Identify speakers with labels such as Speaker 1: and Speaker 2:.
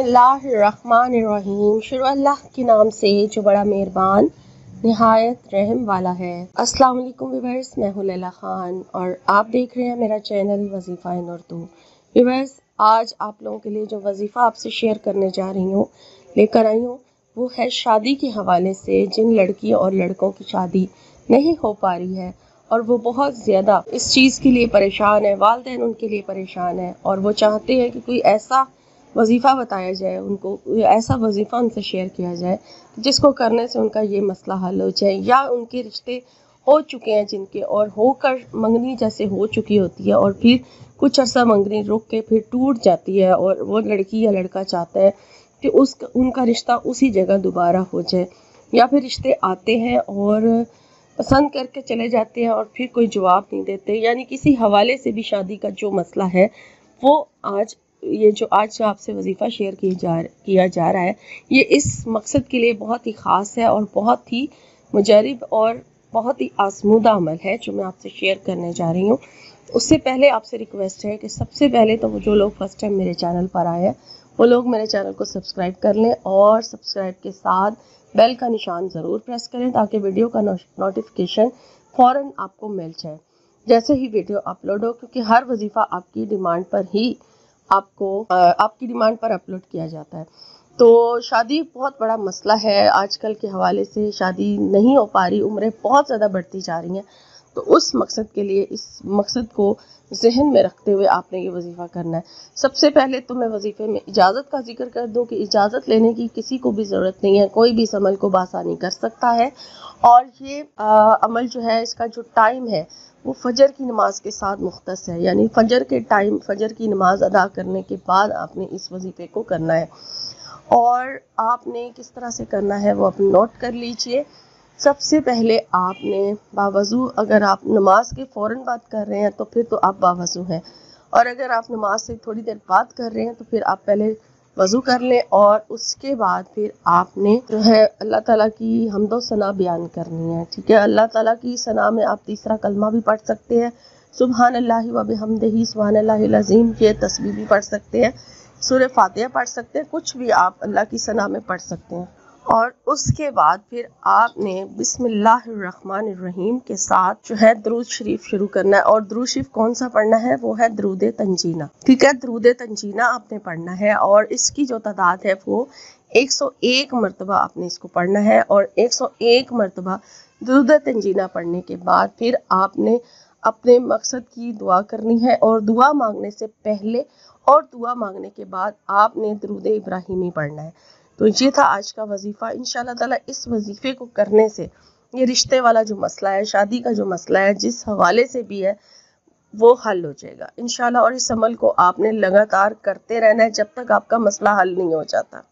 Speaker 1: बिस्मिल्लाहिर्रहमानिर्रहीम। शुरू अल्लाह के नाम से जो बड़ा मेहरबान निहायत रहम वाला है। अस्सलाम वालेकुम व्यूअर्स, मैं हूं लैला खान और आप देख रहे हैं मेरा चैनल वजीफ़ा इन उर्दू। व्यूअर्स, आज आप लोगों के लिए जो वजीफ़ा आपसे शेयर करने जा रही हूँ, लेकर आई हूँ, वो है शादी के हवाले से। जिन लड़कियों और लड़कों की शादी नहीं हो पा रही है और वो बहुत ज़्यादा इस चीज़ के लिए परेशान है, वालिदैन उनके लिए परेशान है और वो चाहते हैं कि कोई ऐसा वजीफ़ा बताया जाए, उनको ऐसा वजीफ़ा उनसे शेयर किया जाए जिसको करने से उनका ये मसला हल हो जाए, या उनके रिश्ते हो चुके हैं जिनके और होकर मंगनी जैसे हो चुकी होती है और फिर कुछ अर्सा मंगनी रुक के फिर टूट जाती है और वो लड़की या लड़का चाहता है कि उनका रिश्ता उसी जगह दोबारा हो जाए, या फिर रिश्ते आते हैं और पसंद करके चले जाते हैं और फिर कोई जवाब नहीं देते। यानी किसी हवाले से भी शादी का जो मसला है वो आज आपसे वजीफ़ा शेयर किया जा रहा है, ये इस मकसद के लिए बहुत ही ख़ास है और बहुत ही मुजरब और बहुत ही आज़मूदा अमल है जो मैं आपसे शेयर करने जा रही हूँ। उससे पहले आपसे रिक्वेस्ट है कि सबसे पहले तो जो लोग फर्स्ट टाइम मेरे चैनल पर आए हैं वो लोग मेरे चैनल को सब्सक्राइब कर लें और सब्सक्राइब के साथ बेल का निशान ज़रूर प्रेस करें ताकि वीडियो का नोटिफिकेशन फ़ौरन आपको मिल जाए जैसे ही वीडियो अपलोड हो, क्योंकि हर वजीफ़ा आपकी डिमांड पर अपलोड किया जाता है। तो शादी बहुत बड़ा मसला है आजकल के हवाले से, शादी नहीं हो पा रही, उम्रें बहुत ज़्यादा बढ़ती जा रही हैं। तो उस मकसद के लिए, इस मकसद को जहन में रखते हुए आपने ये वजीफ़ा करना है। सबसे पहले तो मैं वजीफ़े में इजाज़त का जिक्र कर दूं कि इजाज़त लेने की किसी को भी ज़रूरत नहीं है, कोई भी इस अमल को बासानी कर सकता है। और ये अमल जो है, इसका जो टाइम है वो फजर की नमाज के साथ मुख्तस है, यानी फजर की नमाज अदा करने के बाद आपने इस वजीफ़े को करना है। और आपने किस तरह से करना है वो आप नोट कर लीजिए। सबसे पहले आपने बावज़ू, अगर आप नमाज के फ़ौरन बात कर रहे हैं तो फिर तो आप बावज़ू हैं, और अगर आप नमाज से थोड़ी देर बात कर रहे हैं तो फिर आप पहले वज़ू कर लें और उसके बाद फिर आपने जो है अल्लाह ताला की हम्दो सना बयान करनी है। ठीक है, अल्लाह ताला की सना में आप तीसरा कलमा भी पढ़ सकते हैं, सुबहानल्लाहि व बिहम्दिही सुबहानल्लाहिल अज़ीम, ये तस्बीह भी पढ़ सकते हैं, सूरह फातिहा पढ़ सकते हैं, कुछ भी आप अल्लाह की सना में पढ़ सकते हैं। और उसके बाद फिर आपने बिस्मिल्लाहिर्रहमानिर्रहीम के साथ जो है दरूद शरीफ शुरू करना है। और दरूद शरीफ कौन सा पढ़ना है, वो है दरूद तंजीना। ठीक है, दरूद तंजीना आपने पढ़ना है और इसकी जो तादाद है वो 101 मरतबा आपने इसको पढ़ना है। और 101 मरतबा दरूद तंजीना पढ़ने के बाद फिर आपने अपने मकसद की दुआ करनी है, और दुआ मांगने से पहले और दुआ मांगने के बाद आपने दरूद इब्राहिमी पढ़ना है। तो ये था आज का वजीफ़ा। इंशाअल्लाह ताला इस वजीफ़े को करने से ये रिश्ते वाला जो मसला है, शादी का जो मसला है, जिस हवाले से भी है, वो हल हो जाएगा इंशाअल्लाह। और इस अमल को आपने लगातार करते रहना है जब तक आपका मसला हल नहीं हो जाता।